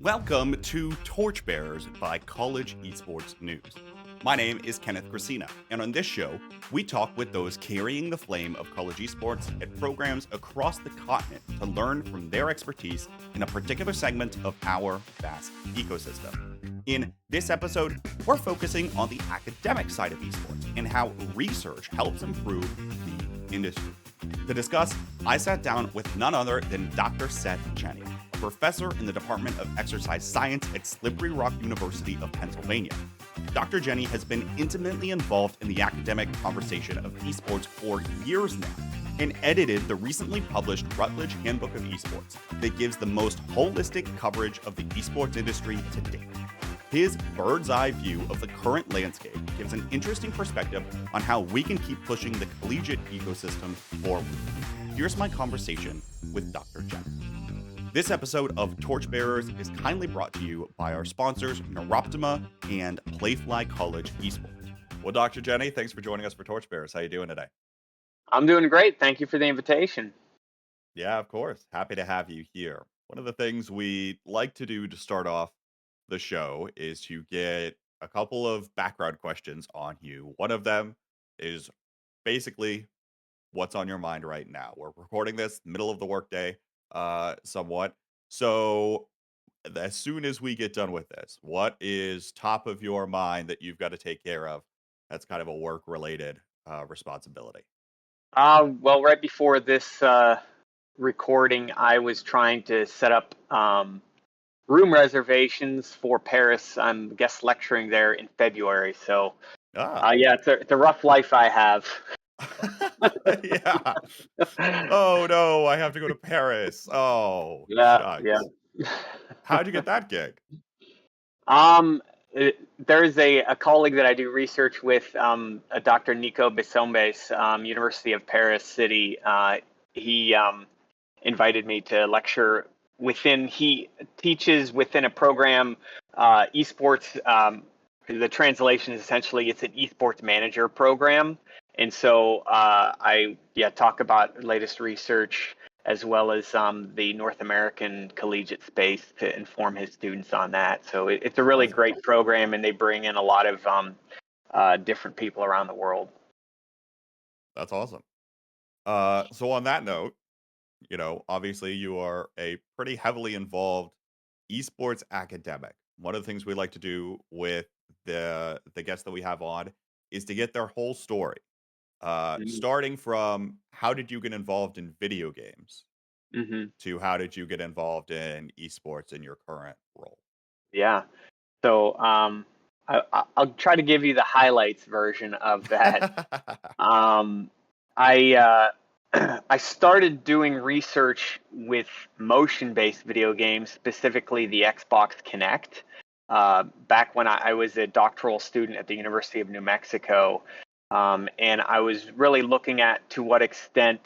Welcome to Torchbearers by College Esports News. My name is Kenneth, and on this show, we talk with those carrying the flame of college esports at programs across the continent to learn from their expertise in a particular segment of our vast ecosystem. In this episode, we're focusing on the academic side of esports and how research helps improve the industry. To discuss, I sat down with none other than Dr. Seth Jenny, a professor in the Department of Exercise Science at Slippery Rock University of Pennsylvania. Dr. Jenny has been intimately involved in the academic conversation of esports for years now and edited the recently published Routledge Handbook of Esports that gives the most holistic coverage of the esports industry to date. His bird's eye view of the current landscape gives an interesting perspective on how we can keep pushing the collegiate ecosystem forward. Here's my conversation with Dr. Jenny. This episode of Torchbearers is kindly brought to you by our sponsors, Neuroptima and Playfly College Esports. Well, Dr. Jenny, thanks for joining us for Torchbearers. How are you doing today? I'm doing great. Thank you for the invitation. Yeah, of course. Happy to have you here. One of the things we like to do to start off the show is to get a couple of background questions on you. One of them is basically what's on your mind right now. We're recording this middle of the workday, somewhat. So as soon as we get done with this, what is top of your mind that you've got to take care of? That's kind of a work-related responsibility. Well, right before this recording, I was trying to set up room reservations for Paris. I'm guest lecturing there in February. So, yeah, it's a rough life I have. Yeah. Oh no, I have to go to Paris. Oh, Yeah, shucks. yeah. How'd you get that gig? There's a colleague that I do research with, a Dr. Nico Bissombes, University of Paris City. He invited me to lecture he teaches within a program, esports. The translation is essentially it's an esports manager program. And so I talk about latest research as well as the North American collegiate space to inform his students on that. So it's a really great program, and they bring in a lot of different people around the world. That's awesome. So on that note, obviously you are a pretty heavily involved esports academic. One of the things we like to do with the guests that we have on is to get their whole story. Starting from how did you get involved in video games to how did you get involved in esports in your current role? Yeah. So I'll try to give you the highlights version of that. I started doing research with motion-based video games, specifically the Xbox Kinect, back when I was a doctoral student at the University of New Mexico. And I was really looking at to what extent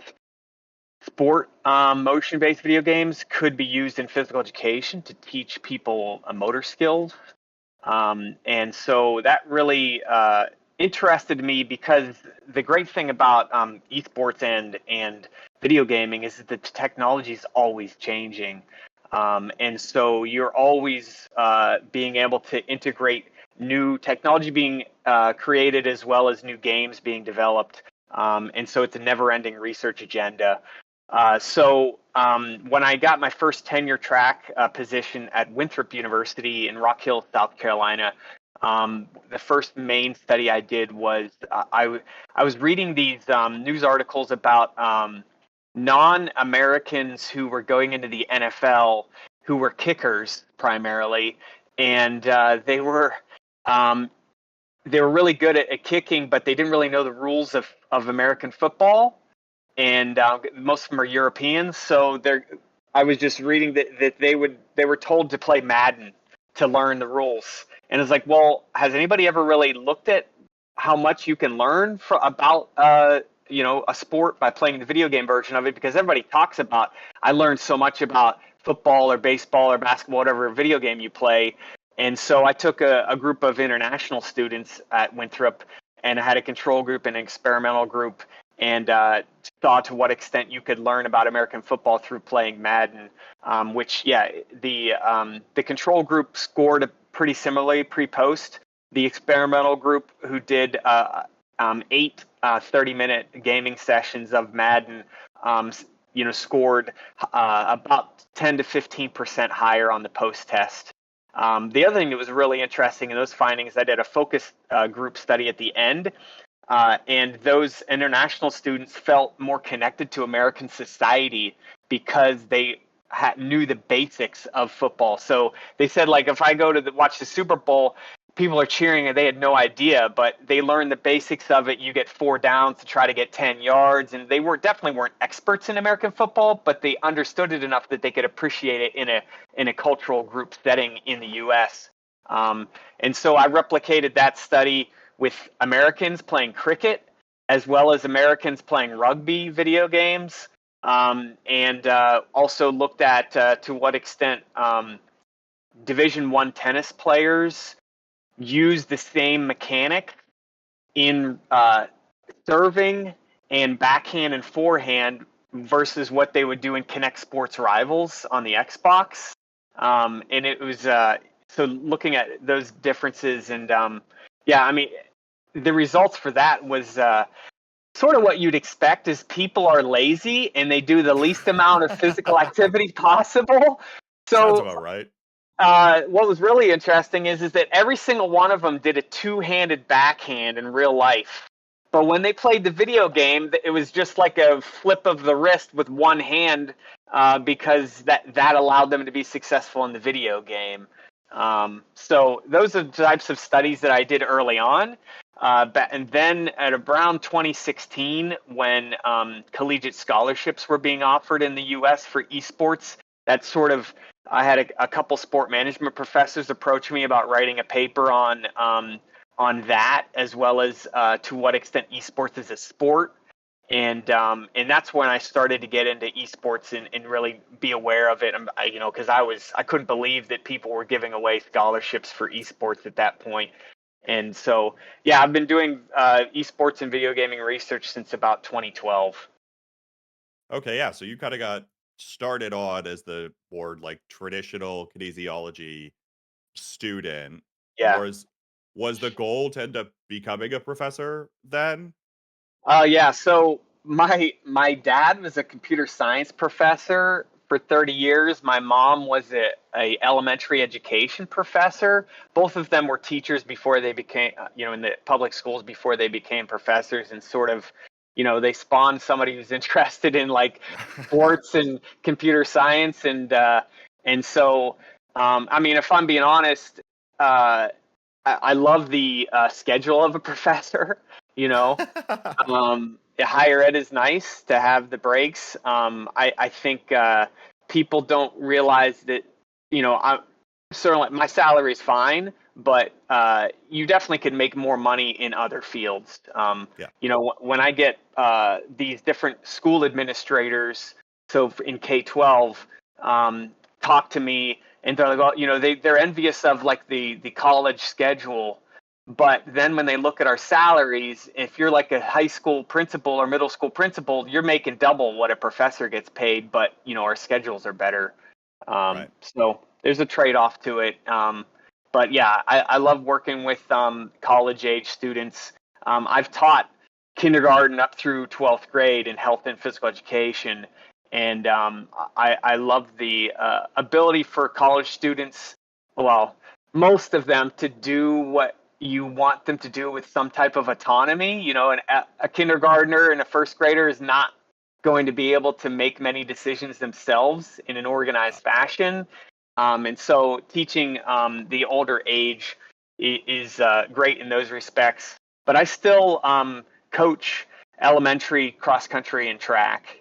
sport motion-based video games could be used in physical education to teach people motor skills. And so that really interested me because the great thing about esports and video gaming is that the technology is always changing. And so you're always being able to integrate new technology being created as well as new games being developed. And so it's a never-ending research agenda. So when I got my first tenure track position at Winthrop University in Rock Hill, South Carolina, the first main study I did was I was reading these news articles about non-Americans who were going into the NFL, who were kickers primarily, and they were really good at kicking, but they didn't really know the rules of American football. And most of them are Europeans, so I was just reading that they were told to play Madden to learn the rules, and it's like, well, has anybody ever really looked at how much you can learn about a sport by playing the video game version of it? Because everybody talks about, I learned so much about football or baseball or basketball, whatever video game you play, and so I took a group of international students at Winthrop, and I had a control group and an experimental group. and saw to what extent you could learn about American football through playing Madden. Which, yeah, the control group scored pretty similarly pre-post. The experimental group, who did 8 30-minute gaming sessions of Madden, scored about 10 to 15% higher on the post test. The other thing that was really interesting in those findings, I did a focus group study at the end, and those international students felt more connected to American society because they knew the basics of football. So they said, like, if I go to watch the Super Bowl, people are cheering and they had no idea, but they learned the basics of it. You get 4 downs to try to get 10 yards, and they definitely weren't experts in American football, but they understood it enough that they could appreciate it in a cultural group setting in the U.S. And so I replicated that study with Americans playing cricket, as well as Americans playing rugby video games, and also looked at to what extent Division I tennis players use the same mechanic in serving and backhand and forehand versus what they would do in Connect Sports Rivals on the Xbox. And it was so looking at those differences, and yeah, I mean, the results for that was sort of what you'd expect is people are lazy and they do the least amount of physical activity possible. Sounds So about right. what was really interesting is that every single one of them did a two-handed backhand in real life. But when they played the video game, it was just like a flip of the wrist with one hand, because that allowed them to be successful in the video game. So those are the types of studies that I did early on. And then at around 2016, when collegiate scholarships were being offered in the U.S. for esports, that sort of, I had a couple sport management professors approach me about writing a paper on that, as well as to what extent esports is a sport. And that's when I started to get into esports and really be aware of it. Because I couldn't believe that people were giving away scholarships for esports at that point. And so, yeah, I've been doing esports and video gaming research since about 2012. Okay, yeah. So you kind of got started on as the more like traditional kinesiology student. Yeah. Was the goal to end up becoming a professor then? Yeah. So my dad was a computer science professor for 30 years. My mom was a elementary education professor. Both of them were teachers before they became, in the public schools before they became professors, and sort of, they spawned somebody who's interested in like sports and computer science, and so, I mean, if I'm being honest, I love the schedule of a professor. You know, higher ed is nice to have the breaks. I think people don't realize that, I'm certainly, my salary is fine, but you definitely could make more money in other fields. Yeah. When I get these different school administrators, so in K-12, talk to me, and they're like, well, they're envious of like the college schedule. But then when they look at our salaries, if you're like a high school principal or middle school principal, you're making double what a professor gets paid, but our schedules are better. Right. So there's a trade-off to it. But yeah, I love working with college age students. I've taught kindergarten up through 12th grade in health and physical education. And I love the ability for college students, well, most of them, to do what you want them to do with some type of autonomy. A kindergartner and a first grader is not going to be able to make many decisions themselves in an organized fashion. And so teaching the older age is great in those respects. But I still coach elementary cross country and track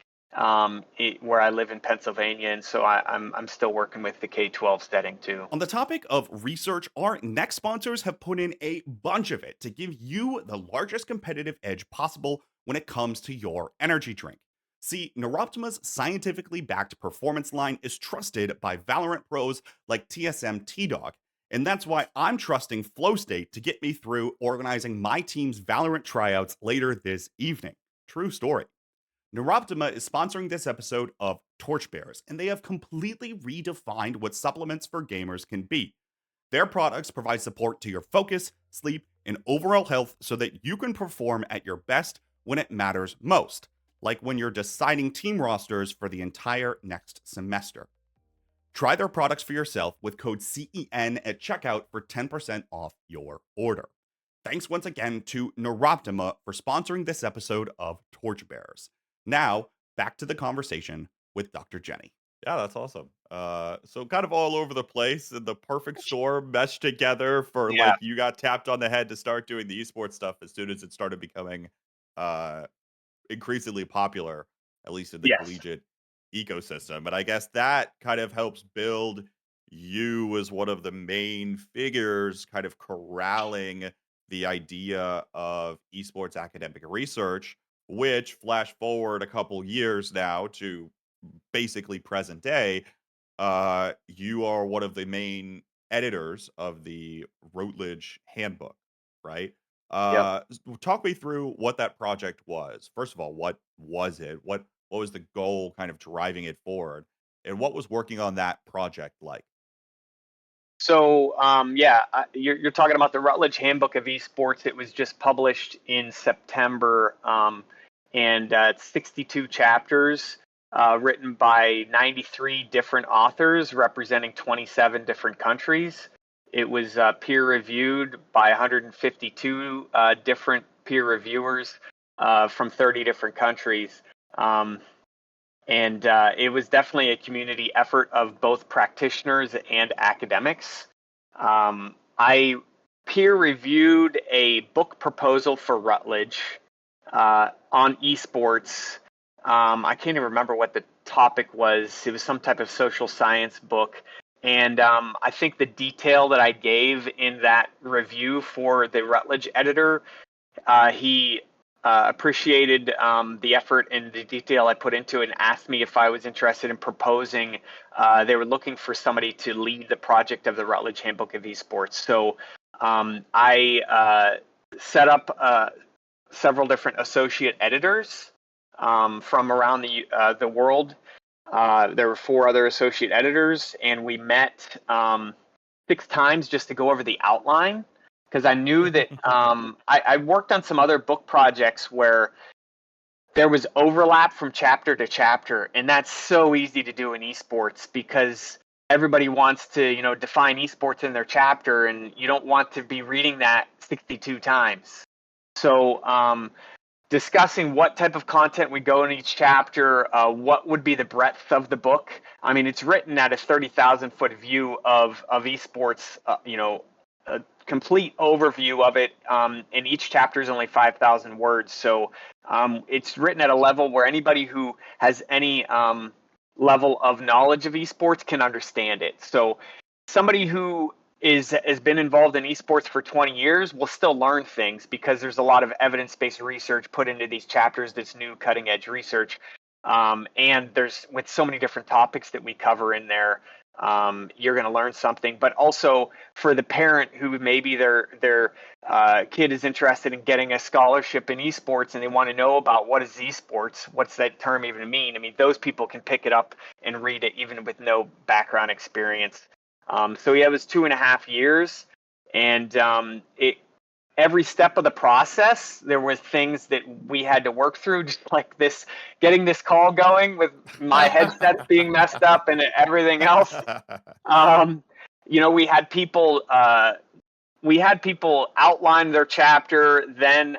where I live in Pennsylvania, and so I'm still working with the K-12 setting too. On the topic of research, our next sponsors have put in a bunch of it to give you the largest competitive edge possible when it comes to your energy drink. See, Neuroptima's scientifically backed performance line is trusted by Valorant pros like TSM T-Dog, and that's why I'm trusting Flow State to get me through organizing my team's Valorant tryouts later this evening. True story. Neuroptima is sponsoring this episode of Torchbearers, and they have completely redefined what supplements for gamers can be. Their products provide support to your focus, sleep, and overall health so that you can perform at your best when it matters most, like when you're deciding team rosters for the entire next semester. Try their products for yourself with code CEN at checkout for 10% off your order. Thanks once again to Neuroptima for sponsoring this episode of Torchbearers. Now, back to the conversation with Dr. Jenny. Yeah, that's awesome. So kind of all over the place, and the perfect storm meshed together for Yeah. like you got tapped on the head to start doing the esports stuff as soon as it started becoming uh increasingly popular, at least in the Yes. collegiate ecosystem. But I guess that kind of helps build you as one of the main figures, kind of corralling the idea of esports academic research, which flash forward a couple years now to basically present day, you are one of the main editors of the Routledge Handbook, right? Yep. Talk me through what that project was. First of all, what was it? What was the goal kind of driving it forward? And what was working on that project like? So, you're talking about the Routledge Handbook of Esports. It was just published in September, and it's 62 chapters, written by 93 different authors representing 27 different countries. It was peer reviewed by 152 different peer reviewers from 30 different countries. And it was definitely a community effort of both practitioners and academics. I peer reviewed a book proposal for Routledge on esports. I can't even remember what the topic was. It was some type of social science book. And I think the detail that I gave in that review for the Routledge editor, he appreciated the effort and the detail I put into it and asked me if I was interested in proposing. They were looking for somebody to lead the project of the Routledge Handbook of Esports. So I set up several different associate editors from around the world. There were 4 other associate editors, and we met 6 times just to go over the outline, because I knew that I worked on some other book projects where there was overlap from chapter to chapter, and that's so easy to do in esports because everybody wants to, define esports in their chapter, and you don't want to be reading that 62 times. So, discussing what type of content would go in each chapter, what would be the breadth of the book. I mean, it's written at a 30,000-foot view of esports, a complete overview of it, and each chapter is only 5,000 words. So it's written at a level where anybody who has any level of knowledge of esports can understand it. So somebody who has been involved in esports for 20 years will still learn things because there's a lot of evidence-based research put into these chapters, this new cutting-edge research. And there's, with so many different topics that we cover in there, you're going to learn something. But also for the parent who maybe their kid is interested in getting a scholarship in esports and they want to know about what is esports, what's that term even mean? I mean, those people can pick it up and read it even with no background experience. So yeah, it was 2.5 years, and every step of the process, there were things that we had to work through, just like this, getting this call going with my headsets being messed up and everything else. We had people outline their chapter, then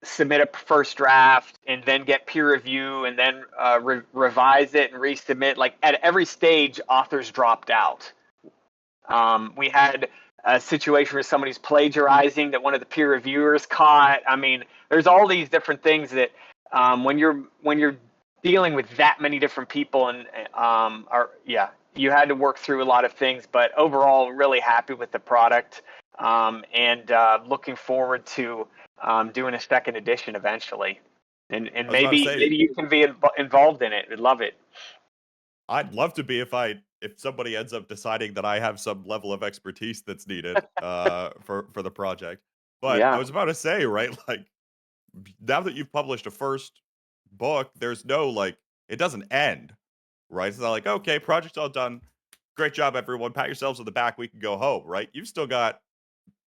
submit a first draft, and then get peer review, and then revise it and resubmit. Like at every stage, authors dropped out. We had a situation where somebody's plagiarizing that one of the peer reviewers caught. I mean, there's all these different things that when you're dealing with that many different people, and you had to work through a lot of things. But overall, really happy with the product, and looking forward to doing a second edition eventually. And I was about to say, maybe you can be involved in it. We'd love it. I'd love to be if somebody ends up deciding that I have some level of expertise that's needed for the project. But I Yeah. was about to say, right, like now that you've published a first book, there's no like it doesn't end, right? It's not like, okay, project's all done. Great job, everyone. Pat yourselves on the back. We can go home, right? You've still got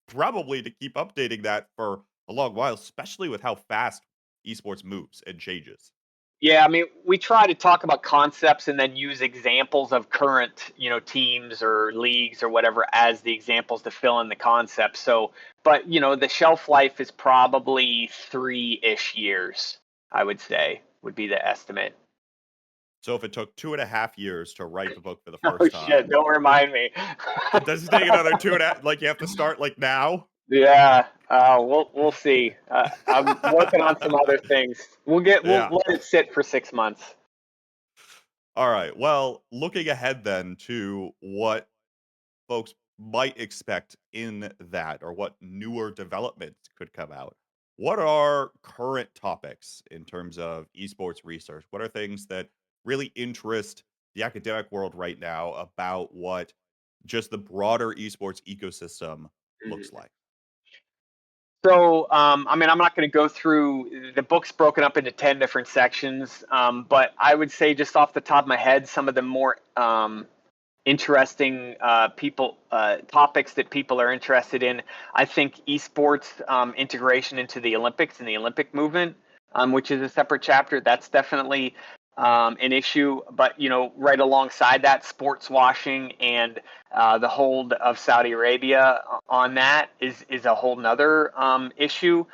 probably to keep updating that for a long while, especially with how fast esports moves and changes. Yeah, I mean, we try to talk about concepts and then use examples of current, teams or leagues or whatever as the examples to fill in the concept. So, but the shelf life is probably 3-ish years, I would say, would be the estimate. So if it took 2.5 years to write the book for the Oh first shit! time, Don't remind me. it does take another two and a half. Like you have to start like now. Yeah, we'll see. I'm working on some other things. We'll Yeah. let it sit for 6 months. All right. Well, looking ahead then to what folks might expect in that or what newer developments could come out. What are current topics in terms of esports research? What are things that really interest the academic world right now about what just the broader esports ecosystem looks Mhm. like? So, I mean, I'm not going to go through the book's broken up into 10 different sections, but I would say just off the top of my head, some of the more interesting topics that people are interested in. I think esports integration into the Olympics and the Olympic movement, which is a separate chapter, that's definitely an issue. But right alongside that, sports washing and the hold of Saudi Arabia on that is a whole nother issue.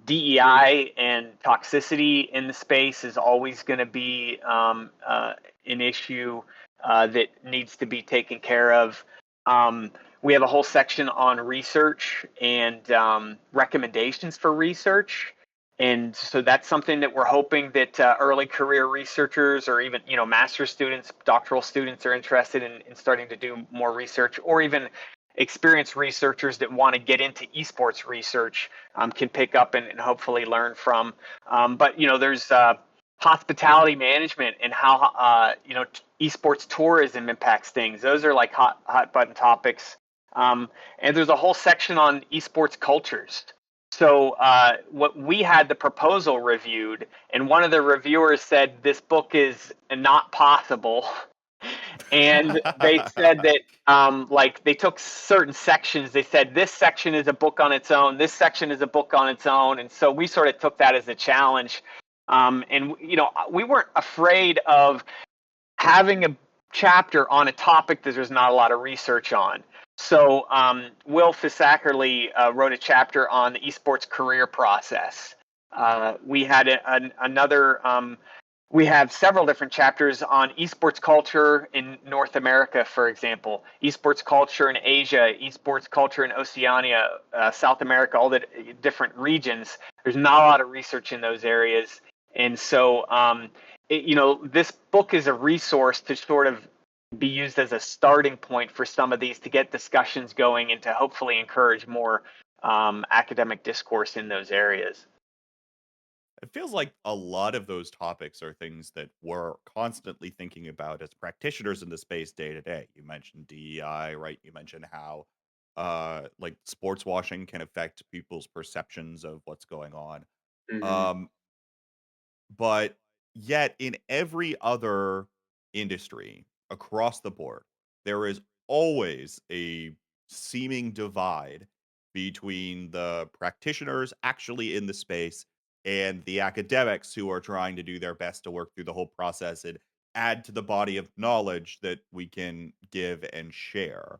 DEI and toxicity in the space is always going to be an issue that needs to be taken care of. We have a whole section on research and recommendations for research. And so that's something that we're hoping that early career researchers or even, master's students, doctoral students are interested in starting to do more research, or even experienced researchers that want to get into esports research can pick up and hopefully learn from. But, there's hospitality management and how esports tourism impacts things. Those are like hot button topics. And there's a whole section on esports cultures. So what we had the proposal reviewed, and one of the reviewers said this book is not possible. And they said that like they took certain sections. They said this section is a book on its own. This section is a book on its own. And so we sort of took that as a challenge. And we weren't afraid of having a chapter on a topic that there's not a lot of research on. So Will Fisackerly wrote a chapter on the esports career process. We had another. We have several different chapters on esports culture in North America, for example, esports culture in Asia, esports culture in Oceania, South America, all the different regions. There's not a lot of research in those areas. And so, this book is a resource to sort of be used as a starting point for some of these to get discussions going and to hopefully encourage more academic discourse in those areas. It feels like a lot of those topics are things that we're constantly thinking about as practitioners in the space day to day. You mentioned DEI, right? You mentioned how like sports washing can affect people's perceptions of what's going on. Mm-hmm. Um, but yet in every other industry across the board, there is always a seeming divide between the practitioners actually in the space and the academics who are trying to do their best to work through the whole process and add to the body of knowledge that we can give and share.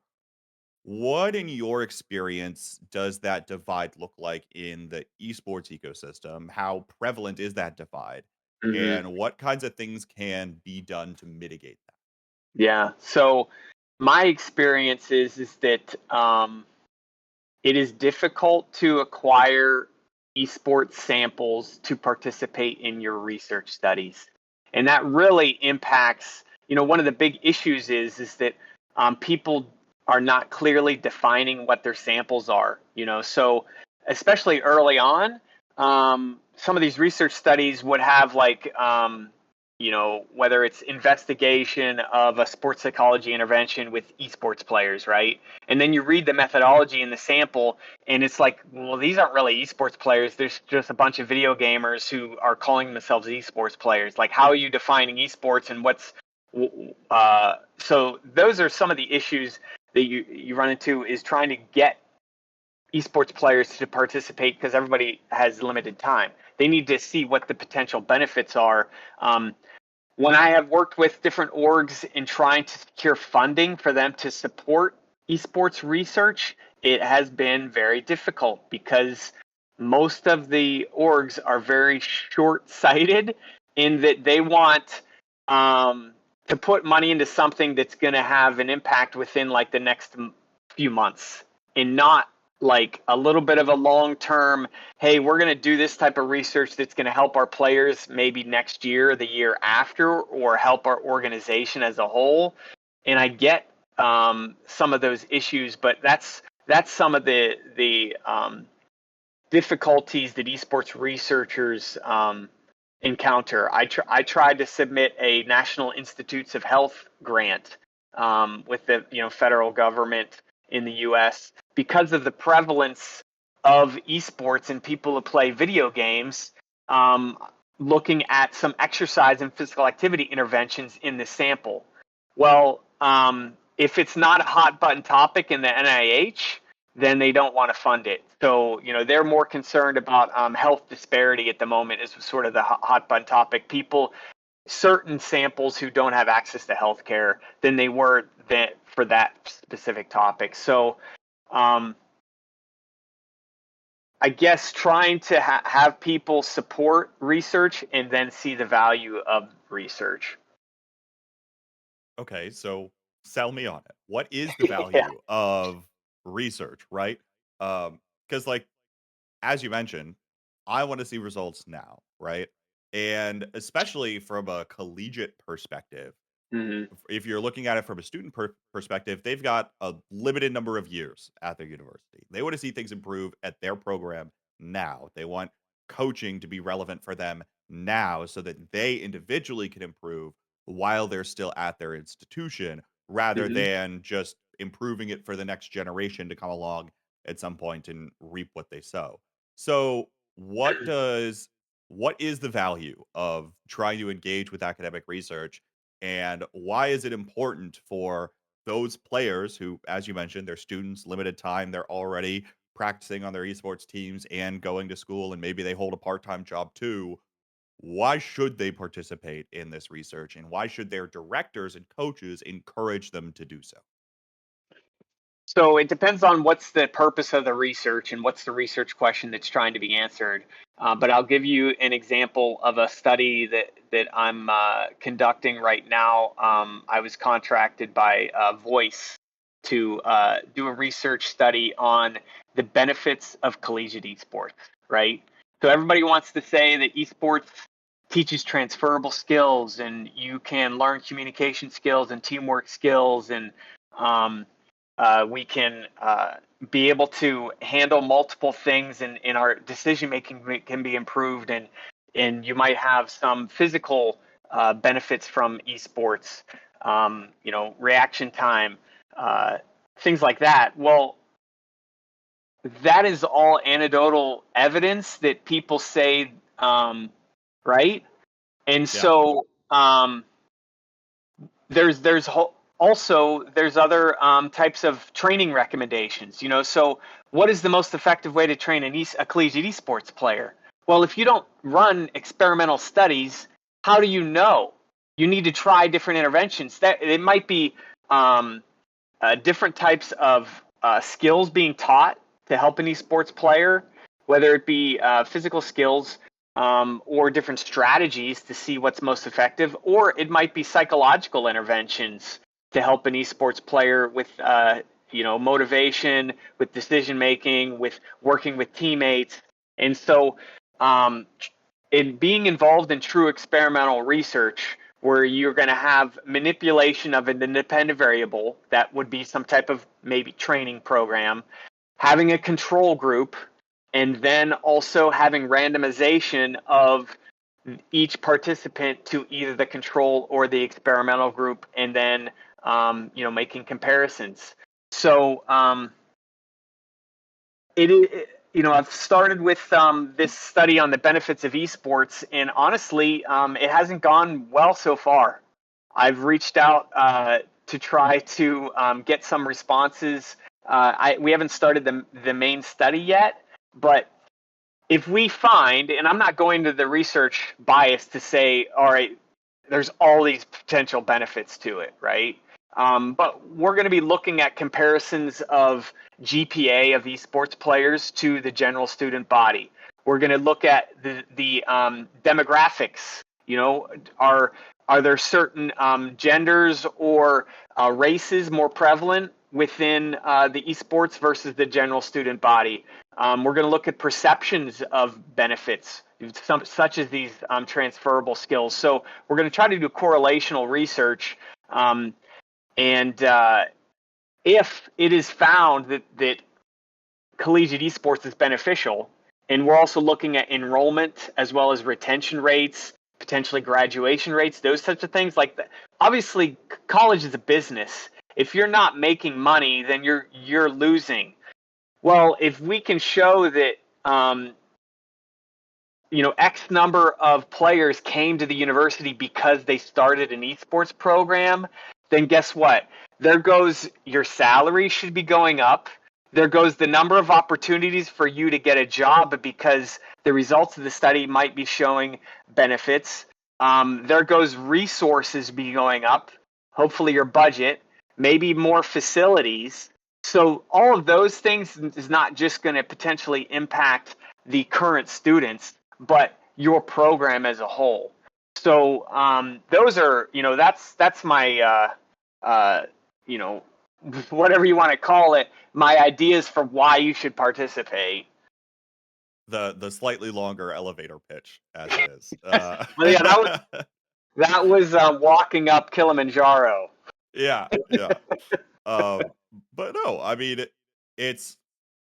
What, in your experience, does that divide look like in the esports ecosystem? How prevalent is that divide? Mm-hmm. And what kinds of things can be done to mitigate that? Yeah. So my experience is that it is difficult to acquire esports samples to participate in your research studies, and that really impacts. One of the big issues is that people are not clearly defining what their samples are. So especially early on, some of these research studies would have like whether it's investigation of a sports psychology intervention with esports players, right? And then you read the methodology in the sample, and it's like, well, these aren't really esports players. There's just a bunch of video gamers who are calling themselves esports players. Like, how are you defining esports, and what's so those are some of the issues that you run into, is trying to get esports players to participate, because everybody has limited time. They need to see what the potential benefits are. When I have worked with different orgs in trying to secure funding for them to support esports research, it has been very difficult, because most of the orgs are very short-sighted in that they want to put money into something that's going to have an impact within like the next few months, and not like a little bit of a long-term, hey, we're going to do this type of research that's going to help our players maybe next year or the year after, or help our organization as a whole. And I get some of those issues, but that's some of the difficulties that esports researchers encounter. I tried to submit a National Institutes of Health grant with the federal government in the U.S. because of the prevalence of esports and people who play video games, looking at some exercise and physical activity interventions in the sample. Well, if it's not a hot button topic in the NIH, then they don't want to fund it. So, they're more concerned about health disparity at the moment is sort of the hot button topic. Certain samples who don't have access to healthcare than they were for that specific topic. So, I guess trying to have people support research and then see the value of research. Okay, so sell me on it. What is the value of research, right? Because like as you mentioned, I want to see results now, right? And especially from a collegiate perspective, Mm-hmm. if you're looking at it from a student perspective, they've got a limited number of years at their university. They want to see things improve at their program now. They want coaching to be relevant for them now so that they individually can improve while they're still at their institution, rather Mm-hmm. than just improving it for the next generation to come along at some point and reap what they sow. So, what is the value of trying to engage with academic research, and why is it important for those players who, as you mentioned, they're students, limited time, they're already practicing on their esports teams and going to school, and maybe they hold a part-time job too? Why should they participate in this research, and why should their directors and coaches encourage them to do so? So it depends on what's the purpose of the research and what's the research question that's trying to be answered. But I'll give you an example of a study that I'm conducting right now. I was contracted by Voice to do a research study on the benefits of collegiate esports, right? So everybody wants to say that esports teaches transferable skills, and you can learn communication skills and teamwork skills, and we can be able to handle multiple things, and our decision making can be improved, and you might have some physical benefits from esports, reaction time, things like that. Well, that is all anecdotal evidence that people say, right? And Yeah. so there's also there's other types of training recommendations. So what is the most effective way to train a collegiate esports player? Well, if you don't run experimental studies, how do you know? You need to try different interventions. That it might be different types of skills being taught to help an esports player, whether it be physical skills, or different strategies to see what's most effective, or it might be psychological interventions to help an esports player with motivation, with decision making, with working with teammates. And so in being involved in true experimental research, where you're going to have manipulation of an independent variable, that would be some type of maybe training program, having a control group, and then also having randomization of each participant to either the control or the experimental group, and then making comparisons. So I've started with this study on the benefits of esports, and honestly, it hasn't gone well so far. I've reached out to try to get some responses. We haven't started the main study yet, but if we find, and I'm not going to the research bias to say, all right, there's all these potential benefits to it, right? But we're going to be looking at comparisons of GPA of esports players to the general student body. We're going to look at the demographics. Are there certain genders or races more prevalent within the esports versus the general student body? We're going to look at perceptions of benefits, such as these transferable skills. So we're going to try to do correlational research. And if it is found that collegiate esports is beneficial, and we're also looking at enrollment as well as retention rates, potentially graduation rates, those types of things. Like obviously, college is a business. If you're not making money, then you're losing. Well, if we can show that X number of players came to the university because they started an esports program, then guess what? There goes your salary should be going up. There goes the number of opportunities for you to get a job because the results of the study might be showing benefits. There goes resources be going up, hopefully your budget, maybe more facilities. So all of those things is not just going to potentially impact the current students, but your program as a whole. So those are, that's my, whatever you want to call it, my ideas for why you should participate. The slightly longer elevator pitch, as it is. Well, yeah, that was walking up Kilimanjaro. Yeah. But no, I mean, it's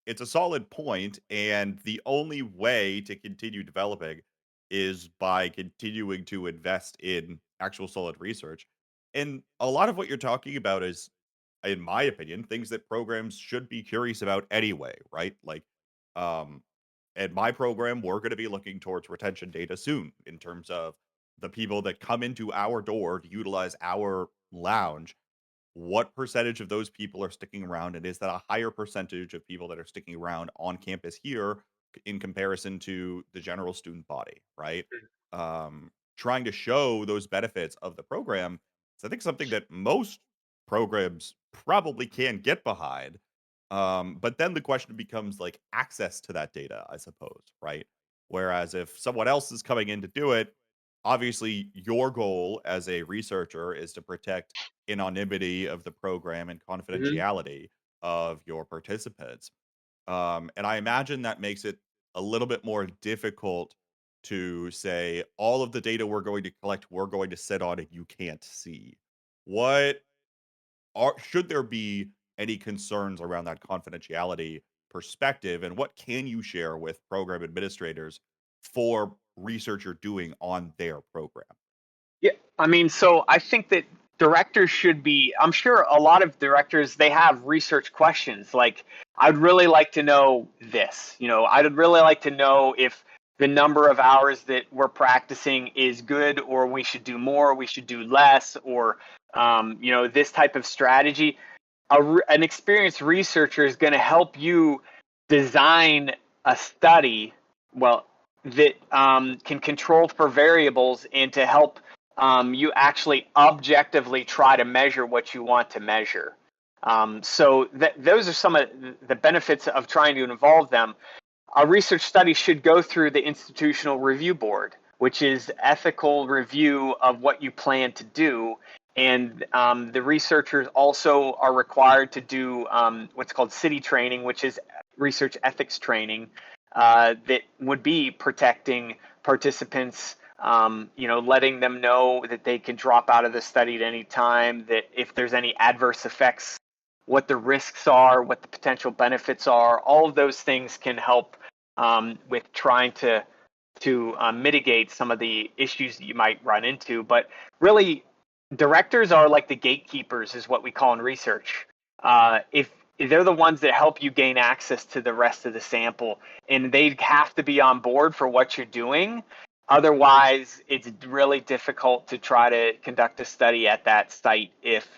a solid point, and the only way to continue developing is by continuing to invest in actual solid research. And a lot of what you're talking about is, in my opinion, things that programs should be curious about anyway, right? Like, um, at my program, we're going to be looking towards retention data soon in terms of the people that come into our door to utilize our lounge. What percentage of those people are sticking around, and is that a higher percentage of people that are sticking around on campus here in comparison to the general student body, right? Trying to show those benefits of the program is, I think, something that most programs probably can get behind. But then the question becomes like access to that data, I suppose, right? Whereas if someone else is coming in to do it, obviously your goal as a researcher is to protect anonymity of the program and Mm-hmm. confidentiality of your participants. And I imagine that makes it a little bit more difficult to say all of the data we're going to collect, we're going to sit on and you can't see. What should there be any concerns around that confidentiality perspective, and what can you share with program administrators for research you're doing on their program? Yeah, I mean, so I think that directors should be, I'm sure a lot of directors, they have research questions. Like, I'd really like to know this. I'd really like to know if the number of hours that we're practicing is good, or we should do more, we should do less, or, this type of strategy. An experienced researcher is going to help you design a study, well, that can control for variables and to help you actually objectively try to measure what you want to measure. So those are some of the benefits of trying to involve them. A research study should go through the institutional review board, which is ethical review of what you plan to do. And the researchers also are required to do what's called city training, which is research ethics training that would be protecting participants, letting them know that they can drop out of the study at any time, that if there's any adverse effects, what the risks are, what the potential benefits are. All of those things can help with trying to mitigate some of the issues that you might run into. But really, directors are like the gatekeepers, is what we call in research. If they're the ones that help you gain access to the rest of the sample, and they have to be on board for what you're doing. Otherwise, it's really difficult to try to conduct a study at that site if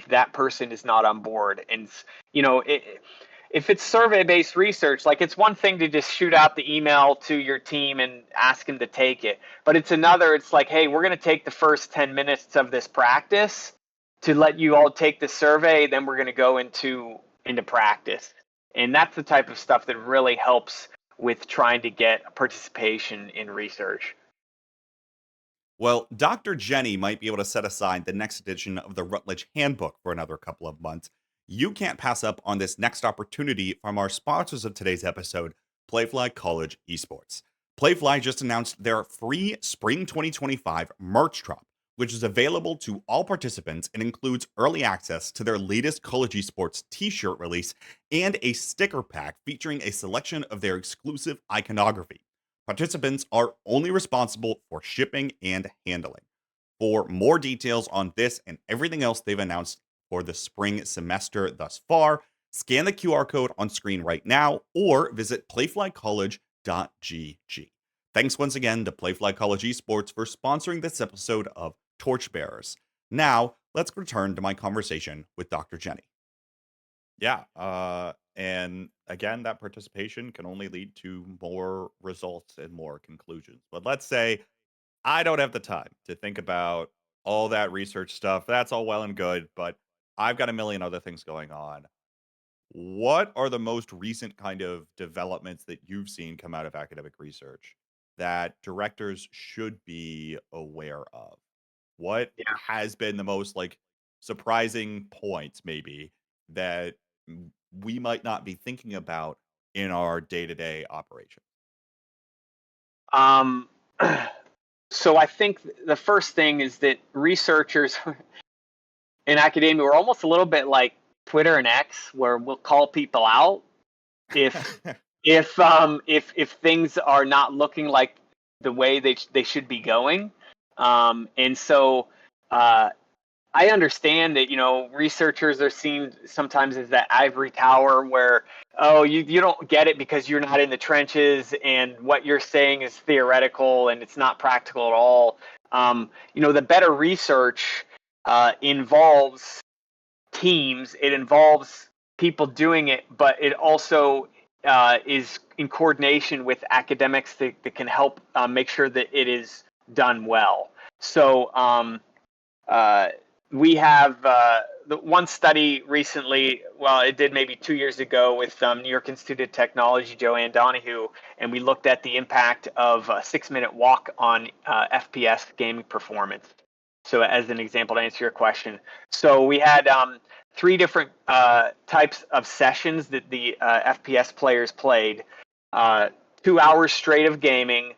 that person is not on board. And if it's survey-based research, like, it's one thing to just shoot out the email to your team and ask them to take it, but it's another. It's like, hey, we're going to take the first 10 minutes of this practice to let you all take the survey, then we're going to go into practice. And that's the type of stuff that really helps with trying to get participation in research. Well, Dr. Jenny might be able to set aside the next edition of the Routledge Handbook for another couple of months. You can't pass up on this next opportunity from our sponsors of today's episode, Playfly College Esports. Playfly just announced their free Spring 2025 merch drop, which is available to all participants and includes early access to their latest college esports t-shirt release and a sticker pack featuring a selection of their exclusive iconography. Participants are only responsible for shipping and handling. For more details on this and everything else they've announced for the spring semester thus far, scan the QR code on screen right now or visit playflycollege.gg. Thanks once again to Playfly College Esports for sponsoring this episode of Torchbearers. Now, let's return to my conversation with Dr. Jenny. Yeah, and again, that participation can only lead to more results and more conclusions. But let's say I don't have the time to think about all that research stuff. That's all well and good, but I've got a million other things going on. What are the most recent kind of developments that you've seen come out of academic research that directors should be aware of? What Yeah. has been the most surprising points maybe that we might not be thinking about in our day-to-day operation? Um, so I think the first thing is that researchers in academia were almost a little bit like Twitter and X, where we'll call people out if if things are not looking like the way they should be going. And so I understand that, researchers are seen sometimes as that ivory tower where, oh, you don't get it because you're not in the trenches and what you're saying is theoretical and it's not practical at all. The better research involves teams, it involves people doing it, but it also is in coordination with academics that can help make sure that it is done well. So we have the one study recently, well, it did maybe 2 years ago with New York Institute of Technology, Joanne Donahue, and we looked at the impact of a 6-minute walk on FPS gaming performance. So as an example, to answer your question. So we had 3 different types of sessions that the FPS players played. 2 hours straight of gaming.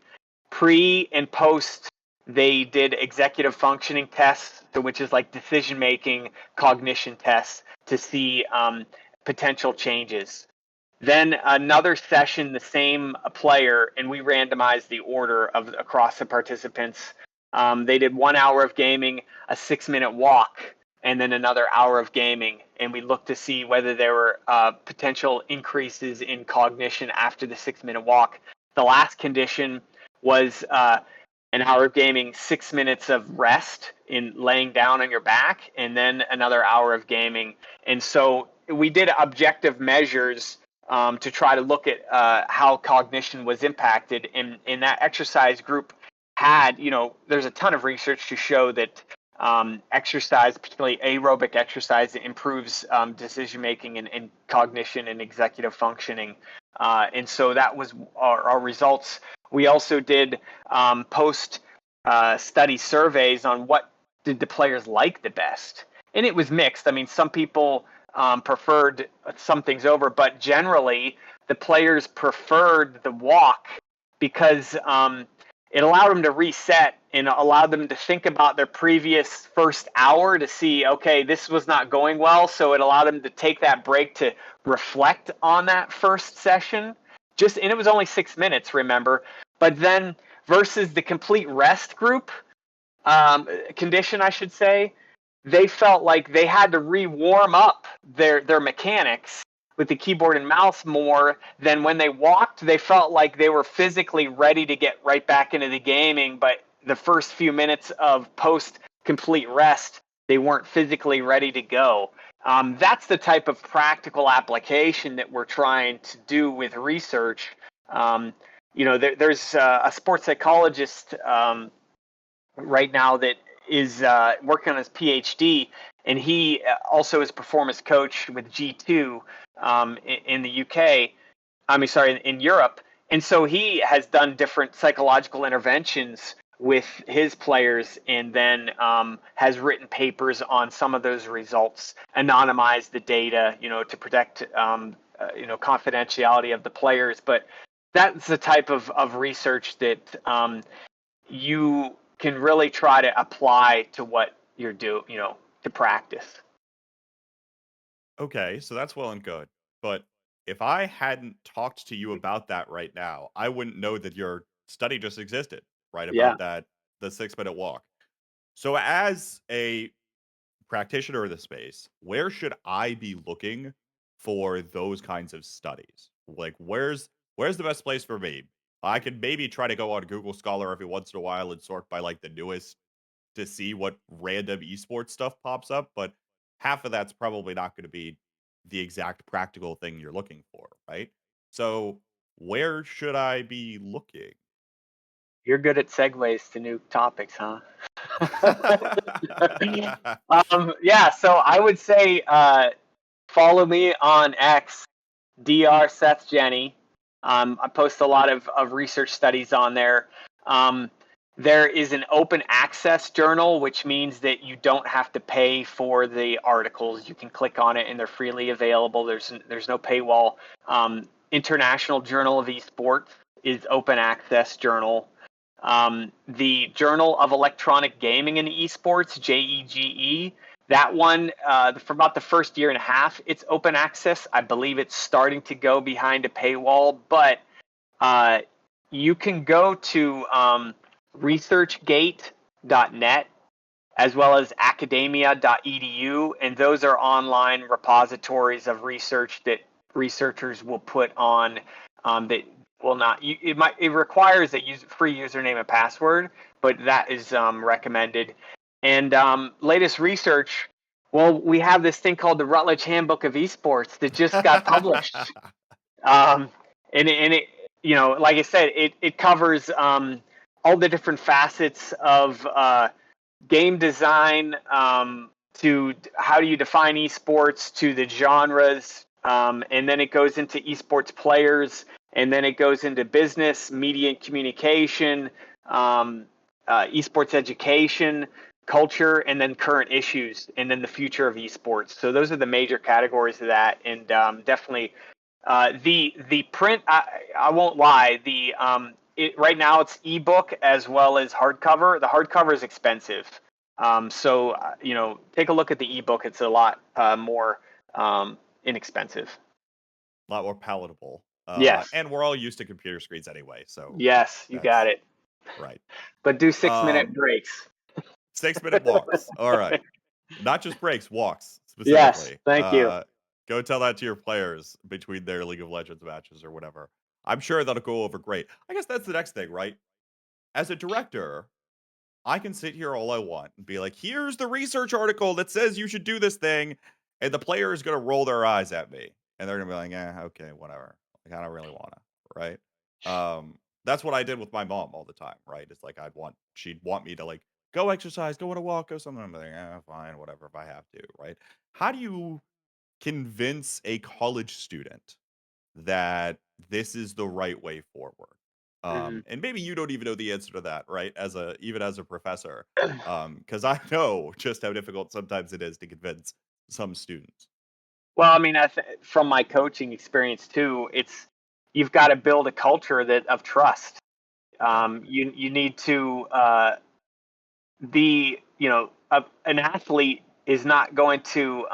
Pre and post, they did executive functioning tests, which is like decision-making cognition tests to see potential changes. Then another session, the same player, and we randomized the order across the participants. They did 1 hour of gaming, a 6-minute walk, and then another hour of gaming. And we looked to see whether there were potential increases in cognition after the 6-minute walk. The last condition was an hour of gaming, 6 minutes of rest in laying down on your back, and then another hour of gaming. And so we did objective measures to try to look at how cognition was impacted. And in that exercise group had, there's a ton of research to show that exercise, particularly aerobic exercise, improves decision-making and cognition and executive functioning. And so that was our results. We also did post-study surveys on what did the players like the best. And it was mixed. I mean, some people preferred some things over, but generally the players preferred the walk because it allowed them to reset and allowed them to think about their previous first hour to see, okay, this was not going well. So it allowed them to take that break to reflect on that first session. And it was only 6 minutes, remember. But then versus the complete rest group, condition, I should say, they felt like they had to re-warm up their mechanics with the keyboard and mouse more than when they walked. They felt like they were physically ready to get right back into the gaming, but the first few minutes of post complete rest, they weren't physically ready to go. That's the type of practical application that we're trying to do with research. There's a sports psychologist right now that is working on his PhD, and he also is a performance coach with G2 in the UK. In Europe. And so he has done different psychological interventions with his players, and then has written papers on some of those results, anonymized the data, to protect confidentiality of the players. But that's the type of research that you can really try to apply to what you're doing, to practice. Okay, so that's well and good. But if I hadn't talked to you about that right now, I wouldn't know that your study just existed, right? Yeah. About that, the 6-minute walk. So as a practitioner of the space, where should I be looking for those kinds of studies? Like where's the best place for me? I could maybe try to go on Google Scholar every once in a while and sort by like the newest to see what random esports stuff pops up, but half of that's probably not going to be the exact practical thing you're looking for, right? So where should I be looking? You're good at segues to new topics, huh? Yeah, so I would say follow me on X, Dr. Seth Jenny. I post a lot of research studies on there. There is an open access journal, which means that you don't have to pay for the articles. You can click on it and they're freely available. There's no paywall. International Journal of Esports is open access journal. The Journal of Electronic Gaming and Esports, JEGE, that one, for about the first year and a half, it's open access. I believe it's starting to go behind a paywall, but you can go to researchgate.net as well as academia.edu, and those are online repositories of research that researchers will put on that will not. It requires a free username and password, but that is recommended. And latest research. Well, we have this thing called the Routledge Handbook of Esports that just got published. And it, like I said, it covers all the different facets of game design, to how do you define esports, to the genres, and then it goes into esports players, and then it goes into business, media and communication, esports education, culture, and then current issues, and then the future of esports. So those are the major categories of that, and definitely the print. I won't lie. Right now it's ebook as well as hardcover. The hardcover is expensive, so take a look at the ebook. It's a lot more inexpensive. A lot more palatable. Yes. And we're all used to computer screens anyway, so Yes, you got it. Right. But do 6-minute breaks. 6-minute walks. All right. Not just breaks, walks Yes, specifically. thank you. Go tell that to your players between their League of Legends matches or whatever. I'm sure that'll go over great. I guess that's the next thing, right? As a director, I can sit here all I want and be like, here's the research article that says you should do this thing. And the player is going to roll their eyes at me. And they're going to be like, okay, whatever. Like, I don't really want to, right? That's what I did with my mom all the time, right? It's like she'd want me to like, go exercise, go on a walk, go something. I'm like, fine, whatever, if I have to, right? How do you convince a college student that this is the right way forward? And maybe you don't even know the answer to that, right? Even as a professor, because I know just how difficult sometimes it is to convince some students. Well, I mean, from my coaching experience too, you've got to build a culture of trust. You need to an athlete is not going to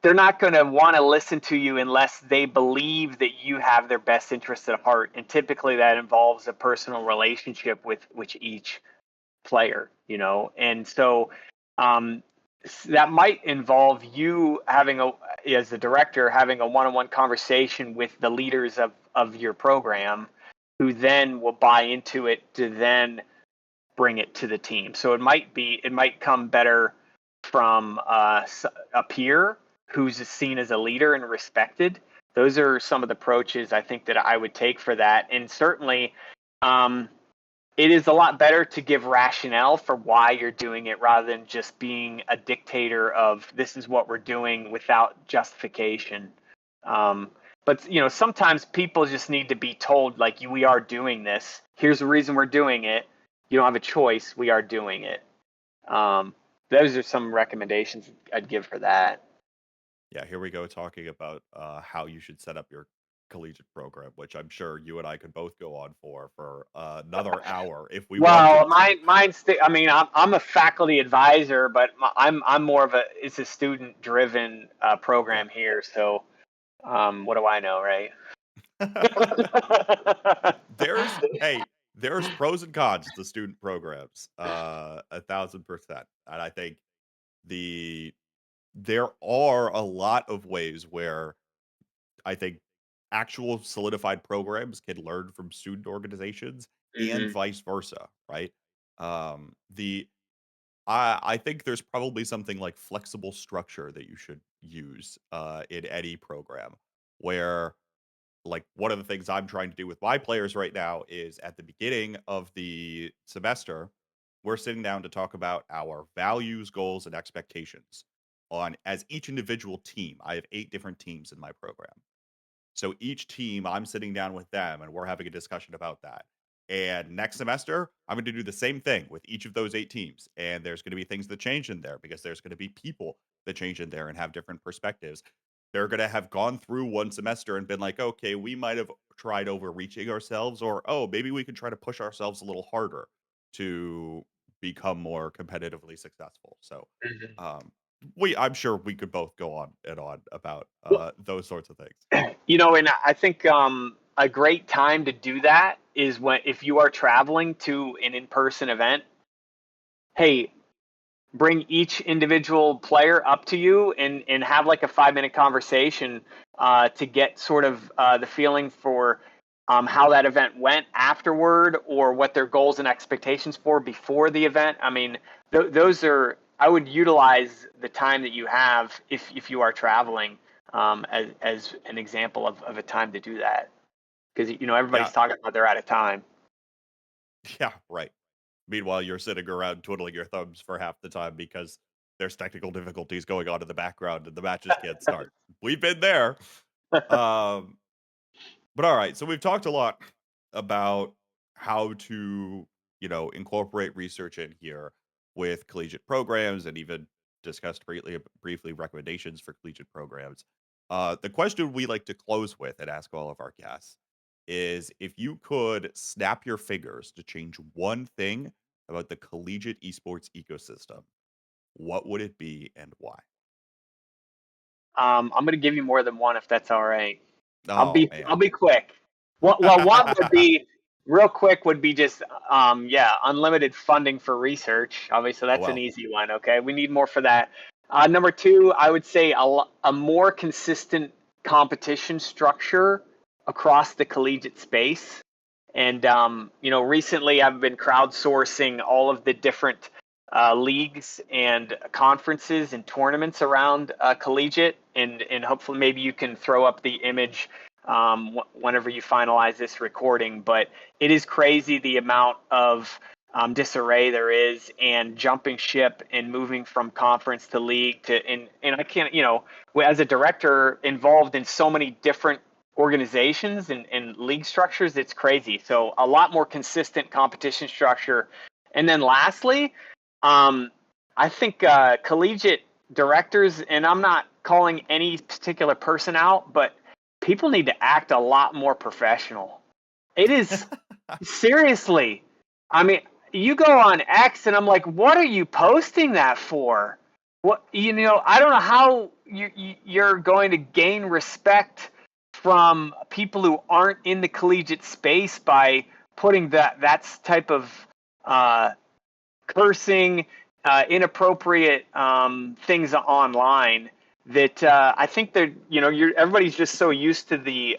they're not going to want to listen to you unless they believe that you have their best interest at heart. And typically that involves a personal relationship with each player, you know? And so that might involve you having as the director, having a one-on-one conversation with the leaders of your program, who then will buy into it to then bring it to the team. So it might come better from a peer who's seen as a leader and respected. Those are some of the approaches I think that I would take for that. And certainly, it is a lot better to give rationale for why you're doing it rather than just being a dictator of this is what we're doing without justification. But you know, sometimes people just need to be told, like, we are doing this. Here's the reason we're doing it. You don't have a choice. We are doing it. Those are some recommendations I'd give for that. Yeah, here we go talking about how you should set up your collegiate program, which I'm sure you and I could both go on for another hour if we wanted Well, to. mine's. I mean, I'm a faculty advisor, but I'm more of it's a student driven Yeah. program here. So, what do I know, right? There's pros and cons to student programs, 1,000%. And I think the there are a lot of ways where I think actual solidified programs can learn from student organizations and Hmm. vice versa, right? The I think there's probably something like flexible structure that you should use in any program where, like, one of the things I'm trying to do with my players right now is at the beginning of the semester, we're sitting down to talk about our values, goals, and expectations on as each individual team. I have 8 different teams in my program. So each team, I'm sitting down with them and we're having a discussion about that. And next semester, I'm going to do the same thing with each of those 8 teams. And there's going to be things that change in there because there's going to be people that change in there and have different perspectives. They're going to have gone through one semester and been like, okay, we might have tried overreaching ourselves, or, oh, maybe we could try to push ourselves a little harder to become more competitively successful. So, um, I'm sure we could both go on and on about Well, those sorts of things. you know, and I think a great time to do that is when if you are traveling to an in-person event. Hey, bring each individual player up to you and have like a 5 minute conversation to get sort of the feeling for how that event went afterward or what their goals and expectations for before the event. I mean, those are, I would utilize the time that you have if you are traveling as an example of a time to do that. Because, you know, everybody's Yeah, talking about they're out of time. yeah, right. Meanwhile, you're sitting around twiddling your thumbs for half the time because there's technical difficulties going on in the background and the matches can't start. We've been there. Um, but all right, so we've talked a lot about how to, incorporate research in here with collegiate programs and even discussed briefly recommendations for collegiate programs. The question we like to close with and ask all of our guests is if you could snap your fingers to change one thing about the collegiate esports ecosystem, what would it be and why? I'm going to give you more than one if that's all right. Oh I'll man. be quick. Well, one would be real quick would be just yeah, unlimited funding for research. Obviously, Oh that's an well. easy one. Okay, we need more for that. Number two, I would say a more consistent competition structure across the collegiate space. And you know, recently I've been crowdsourcing all of the different leagues and conferences and tournaments around collegiate, and hopefully maybe you can throw up the image whenever you finalize this recording. But it is crazy the amount of disarray there is, and jumping ship and moving from conference to league to and I can't, you know, as a director involved in so many different organizations and league structures, it's crazy. So a lot more consistent competition structure. And then lastly, I think collegiate directors, and I'm not calling any particular person out, but people need to act a lot more professional. It is seriously. I mean, you go on X and I'm like, what are you posting that for? What, you know, I don't know how you're going to gain respect from people who aren't in the collegiate space by putting that type of cursing, inappropriate things online. That I think that everybody's just so used to the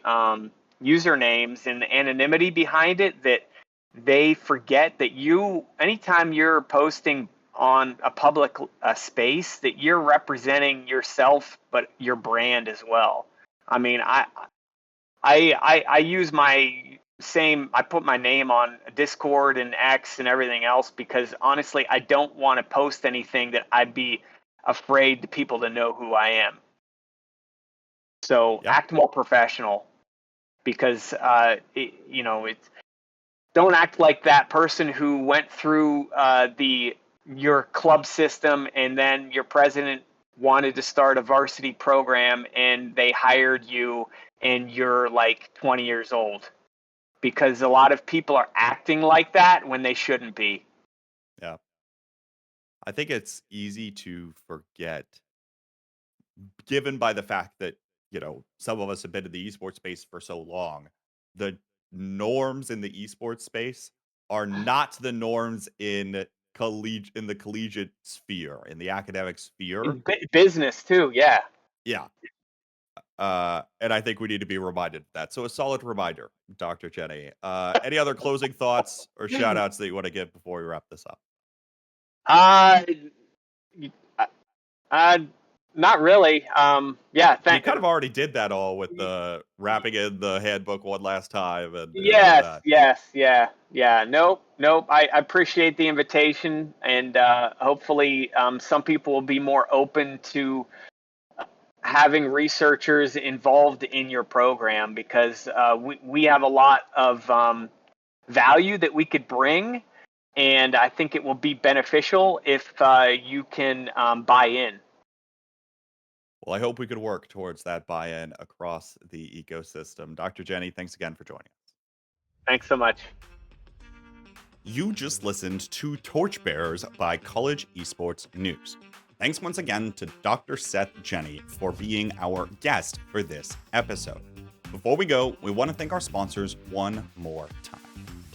usernames and the anonymity behind it that they forget that anytime you're posting on a public space, that you're representing yourself, but your brand as well. I mean, I use I put my name on Discord and X and everything else because honestly, I don't want to post anything that I'd be afraid people to know who I am. So act more professional because, don't act like that person who went through your club system and then your president wanted to start a varsity program and they hired you and you're like 20 years old, because a lot of people are acting like that when they shouldn't be. Yeah. I think it's easy to forget, given by the fact that, some of us have been in the esports space for so long. The norms in the esports space are not the norms in the collegiate sphere, in the academic sphere. In business too, yeah. Yeah. And I think we need to be reminded of that. So a solid reminder, Dr. Jenny. Any other closing thoughts or shout outs that you want to give before we wrap this up? Not really. Yeah. You kind of already did that all with the wrapping in the handbook one last time. And yes. Yeah. Nope. I appreciate the invitation, and hopefully some people will be more open to having researchers involved in your program, because we have a lot of value that we could bring, and I think it will be beneficial if you can buy in. Well, I hope we could work towards that buy-in across the ecosystem. Dr. Jenny, thanks again for joining us. Thanks so much. You just listened to Torchbearers by College Esports News. Thanks once again to Dr. Seth Jenny for being our guest for this episode. Before we go, we want to thank our sponsors one more time.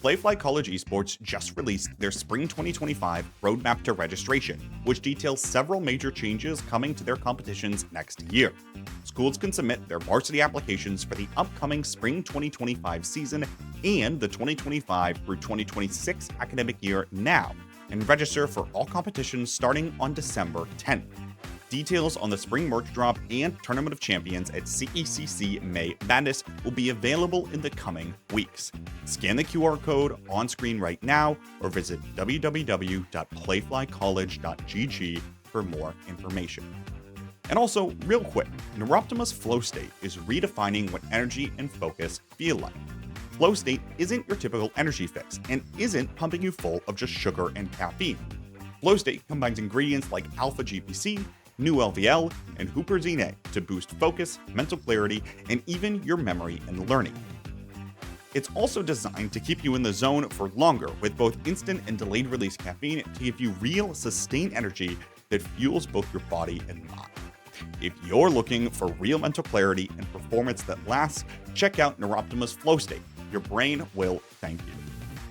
Playfly College Esports just released their Spring 2025 Roadmap to Registration, which details several major changes coming to their competitions next year. Schools can submit their varsity applications for the upcoming Spring 2025 season and the 2025 through 2026 academic year now, and register for all competitions starting on December 10th. Details on the Spring Merch Drop and Tournament of Champions at CECC May Madness will be available in the coming weeks. Scan the QR code on screen right now or visit www.playflycollege.gg for more information. And also, real quick, Neuroptima's Flow State is redefining what energy and focus feel like. Flow State isn't your typical energy fix and isn't pumping you full of just sugar and caffeine. Flow State combines ingredients like alpha GPC, new LVL, and huperzine A to boost focus, mental clarity, and even your memory and learning. It's also designed to keep you in the zone for longer with both instant and delayed release caffeine to give you real, sustained energy that fuels both your body and mind. If you're looking for real mental clarity and performance that lasts, check out Neuroptima's Flow State. Your brain will thank you.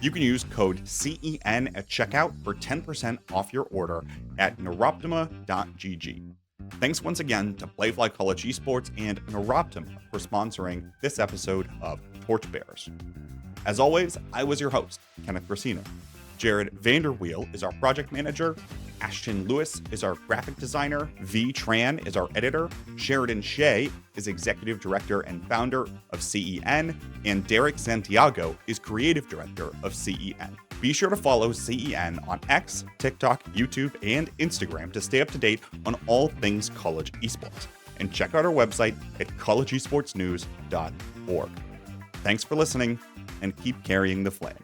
You can use code CEN at checkout for 10% off your order at neuroptima.gg. Thanks once again to Playfly College Esports and Neuroptima for sponsoring this episode of Torchbearers. As always, I was your host, Kenneth Gracino. Jared Vanderweel is our project manager, Ashton Lewis is our graphic designer, V. Tran is our editor, Sheridan Shea is executive director and founder of CEN, and Derek Santiago is creative director of CEN. Be sure to follow CEN on X, TikTok, YouTube, and Instagram to stay up to date on all things college esports. And check out our website at collegeesportsnews.org. Thanks for listening, and keep carrying the flame.